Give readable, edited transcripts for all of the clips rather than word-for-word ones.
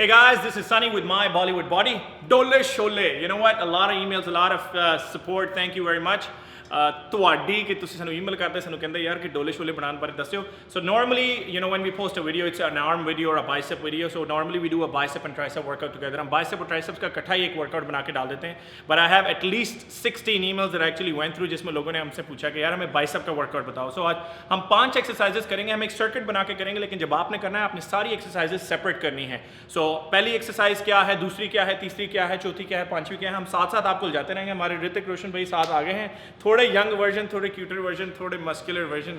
guys, this is Sunny with my Bollywood body. Dole Shole. You know what? A lot of emails, a lot of support. Thank you very much. ਤੁਹਾਡੀ ਕਿ ਤੁਸੀਂ ਸਾਨੂੰ email ਕਰਦੇ ਸਾਨੂੰ ਕਹਿੰਦੇ ਯਾਰ ਕਿ ਡੋਲੇ ਸ਼ੋਲੇ ਬਣਾਉਣ ਬਾਰੇ ਦੱਸਿਓ so normally you know when we post a video it's an arm video or a bicep video so normally we do a bicep and tricep workout together हम bicep और triceps का इकट्ठा ही एक वर्कआउट बना के डाल देते हैं but I have at least 16 emails that I actually went through जिसमें लोगों ने हमसे पूछा कि यार हमें bicep का वर्कआउट बताओ सो आज हम 5 एक्सरसाइजेस करेंगे हम एक सर्किट बना के करेंगे लेकिन जब आपने करना है आपने सारी एक्सरसाइजेस सेपरेट करनी है सो पहली एक्सरसाइज क्या है दूसरी क्या है तीसरी क्या है चौथी क्या है पांचवी क्या है हम साथ साथ आपको जाते रहेंगे हमारे ऋतिक रोशन भाई साथ आ गए हैं थोड़े यंग वर्जन थोड़े cuter version, थोड़े muscular version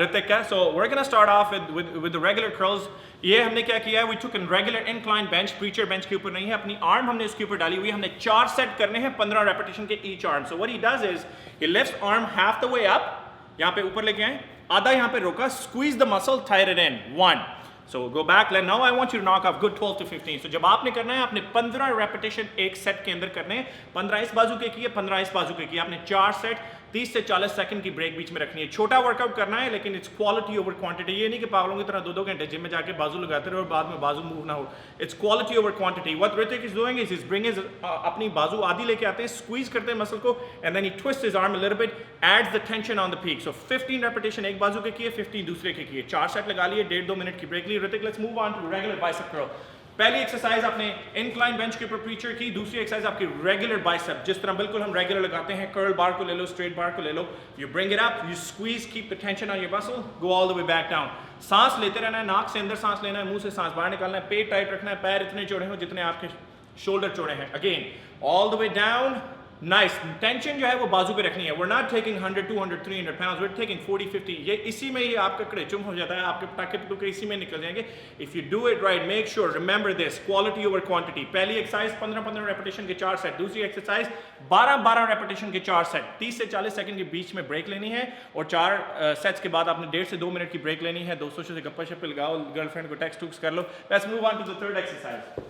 Ritik का. So we're gonna start off with the regular curls. ये हमने क्या किया है? We took a regular incline bench, preacher bench के ऊपर नहीं है, अपनी arm हमने इसके ऊपर डाली हुई है, हमने 4 सेट करने हैं 15 repetition के each arm. So what he does is he lifts arm half the way up, यहाँ पे ऊपर लेके आए, आधा यहाँ पे रोका, squeeze the muscle, tie it in. 1. So go back, now I want you to knock off good 12 to 15. So जब आपने करना है आपने 15 repetition एक सेट के अंदर करने हैं 15 इस बाजू के किए 15 इस बाजू के किए आपने 4 सेट 30 से 40 सेकंड की ब्रेक बीच में रखनी है छोटा वर्कआउट करना है लेकिन इट्स क्वालिटी ओवर क्वांटिटी ये नहीं कि पागलों की तरह 2-2 घंटे जिम में जाके बाजू लगाते रहो और बाद में बाजू मूव ना हो it's quality over quantity what Hrithik is doing is bring अपनी बाजू आधी लेके आते हैं स्क्वीज करते हैं मसल को and then he twist his arm a little bit adds the tension on the peak so 15 repetition एक बाजू के किए 15 दूसरे के किए 4 सेट लगा लिए 1.5-2 मिनट की ब्रेक ली Hrithik let's move on to regular bicep curl पहली एक्सरसाइज आपने इंक्लाइन बेंच के ऊपर प्रीचर की दूसरी एक्सरसाइज आपकी रेगुलर बाइसेप जिस तरह बिल्कुल हम रेगुलर लगाते हैं कर्ल बार को ले लो स्ट्रेट बार को ले लो you bring it up you squeeze keep the tension on your muscle go all the way back down सांस लेते रहना है नाक से अंदर सांस लेना है मुंह से सांस बाहर निकालना है पेट टाइट रखना है पैर इतने चौड़े हो जितने आपके शोल्डर चौड़े हैं again all the way down nice tension जो है वो बाजू पे रखनी है we're not taking 100 200 300 pounds we're taking 40 50 ये इसी में ही आपका कड़ेचुम हो जाता है आपके पटाखे टुकड़े इसी में निकल जाएंगे if you do it right make sure remember this quality over quantity पहली एक्सरसाइज 15-15 रेपिटेशन के 4 सेट दूसरी एक्सरसाइज 12-12 रेपिटेशन के 4 सेट 30 से 40 सेकंड के बीच में ब्रेक लेनी है और 4 सेट्स के बाद आपने 1.5 से 2 मिनट की ब्रेक लेनी है दोस्तों से गप्पा शप्पा लगाओ गर्लफ्रेंड को टेक्स्ट टूक्स कर लो let's move on to the third exercise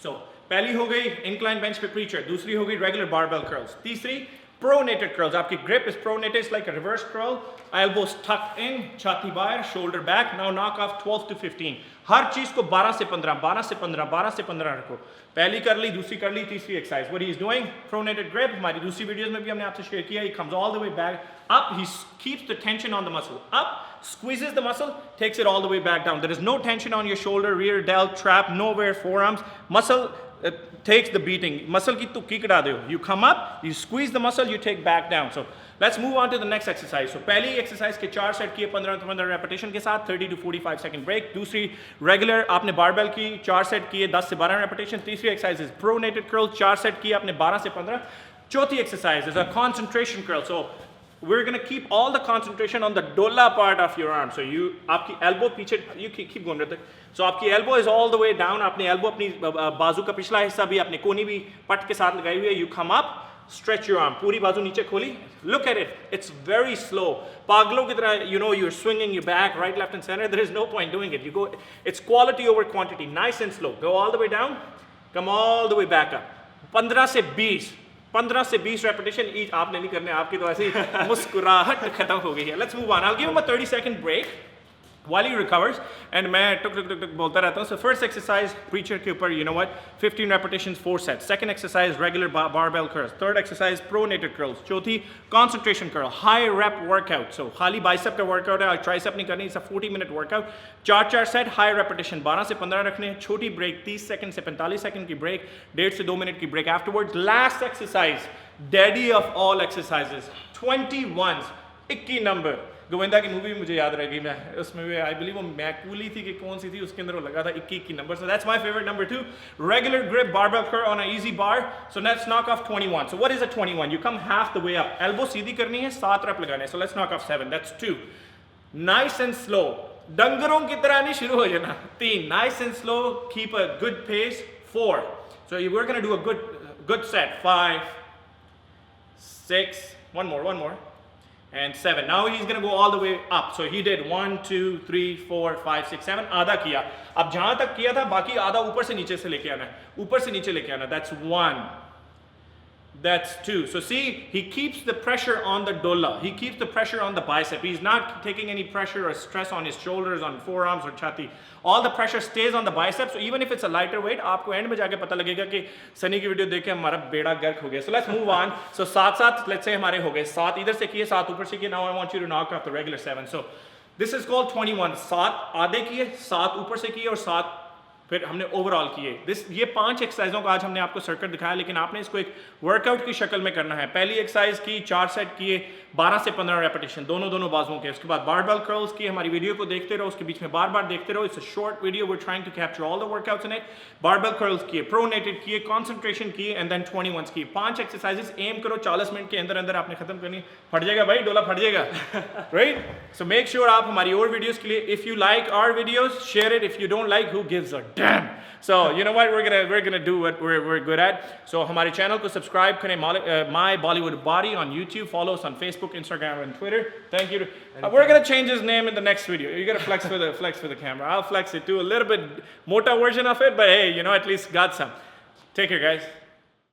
so पहली हो गई इंक्लाइन बेंच पे प्रीचर दूसरी हो गई रेगुलर बारबेल कर्ल्स तीसरी प्रोनेटेड कर्ल्स आपकी grip is pronated it's like a reverse curl elbows tucked in छाती बाहर shoulder back now knock off 12 to 15 हर चीज को 12 से 15 12 से 15 12 से 15 रखो पहली कर ली दूसरी कर ली तीसरी exercise what he is doing pronated grip हमारी दूसरी वीडियोस में भी हमने आपसे शेयर किया he comes all the way back up he keeps the tension on the muscle up squeezes the muscle takes it all the way back down there is no tension on your shoulder rear delt trap nowhere forearms muscle takes the beating muscle की तुक्की कटा दो you come up you squeeze the muscle you take back down so let's move on to the next exercise so पहली exercise के 4 set किए 15-15 repetition के साथ 30 to 45 second break दूसरी regular आपने बारबेल की 4 सेट किए 10 से 12 रेपिटेशन तीसरी exercise is pronated curl 4 set किए आपने 12 से 15 चौथी exercise is a concentration curl so we're going to keep all the concentration on the dola part of your arm so you आपकी elbow पीछे you keep going with it so आपकी elbow is all the way down आपने elbow अपनी बाजू का पिछला हिस्सा भी अपने कोनी भी पट के साथ लगाई हुई है you come up stretch your arm पूरी बाजू नीचे खोली look at it it's very slow पागलों की तरह you know you're swinging your back right left and center there is no point doing it you go it's quality over quantity nice and slow go all the way down come all the way back up 15 से 20 repetition each आपने नहीं करने आपकी तो ऐसी मुस्कुराहट खत्म हो गई है let's move on I will give him a 30 second break while he recovers and मैं टुक टुक टुक बोलता रहता हूँ so first exercise preacher के ऊपर you know what 15 repetitions 4 sets second exercise regular barbell curls third exercise pronated curls चौथी concentration curl high rep workout so खाली bicep का workout है tricep नहीं करनी it's a 40-minute workout 4 set high repetition 12 से 15 रखने हैं छोटी break 30 सेकंड से 45 सेकंड की break 1.5 से 2 मिनट की break afterwards last exercise daddy of all exercises 21 21 number Govinda की मूवी मुझे याद रह गई मैं उसमें भी आई बिलीव वो मैकूली थी कि कौन सी थी उसके अंदर वो लगा था 21 की number so that's my favorite number 2 regular grip barbell curl on an easy bar so let's knock off 21 so what is a 21 you come half the way up elbow सीधी करनी है 7 रप लगाने so let's knock off 7 that's 2 nice and slow डंगरों की तरह नहीं शुरू हो जाना 3 nice and slow keep a good pace 4 so we're going to do a good set 5 6 one more and 7 now he's going to go all the way up so he did 1 2 3 4 5 6 7 आधा किया अब जहां तक किया था बाकी आधा ऊपर से नीचे से लेके आना है ऊपर से नीचे लेके आना that's 1 That's 2. So see, he keeps the pressure on the dola. He keeps the pressure on the bicep. He's not taking any pressure or stress on his shoulders, on forearms or chati. All the pressure stays on the bicep. So even if it's a lighter weight, आपको end में जाके पता लगेगा कि सनी की video देख के हमारा बेड़ा गर्क हो गया. So let's move on. So 7 let's say हमारे हो गए 7 इधर से किए 7 ऊपर से किए. Now I want you to knock off the regular 7. So this is called 21. 7 आधे किए, 7 ऊपर से किए और 7 फिर हमने ओवरऑल किए. ये 5 एक्सरसाइजों का आज हमने आपको सर्किट दिखाया, लेकिन आपने इसको एक वर्कआउट की शक्ल में करना है. पहली एक्सरसाइज की 4 सेट किए, 12 से 15 रेपिटेशन दोनों बाजुओं के. उसके बाद बारबेल कर्ल्स किए. हमारी वीडियो को देखते रहो, उसके बीच में बार बार देखते रहो. It's a short video, we are trying to capture all the workouts in it. Barbell curls किए, प्रोनेटेड किए, कंसंट्रेशन किए एंड देन 21 किए. 5 एक्सरसाइजेस एम करो, 40 मिनट के अंदर अंदर आपने खत्म करनी. फट जाएगा भाई, डोला फट जाएगा. राइट. सो मेक श्योर आप हमारी और वीडियोस के लिए, if you like our videos share it, if you don't like who gives a damn. So you know what, we're gonna do what we're good at. So हमारे channel को subscribe करें, My Bollywood Body on YouTube. Follow us on Facebook, Instagram, and Twitter. Thank you. We're gonna change his name in the next video. You gotta flex for the camera. I'll flex it, do a little bit mota version of it, but hey, you know, at least got some. Take care, guys.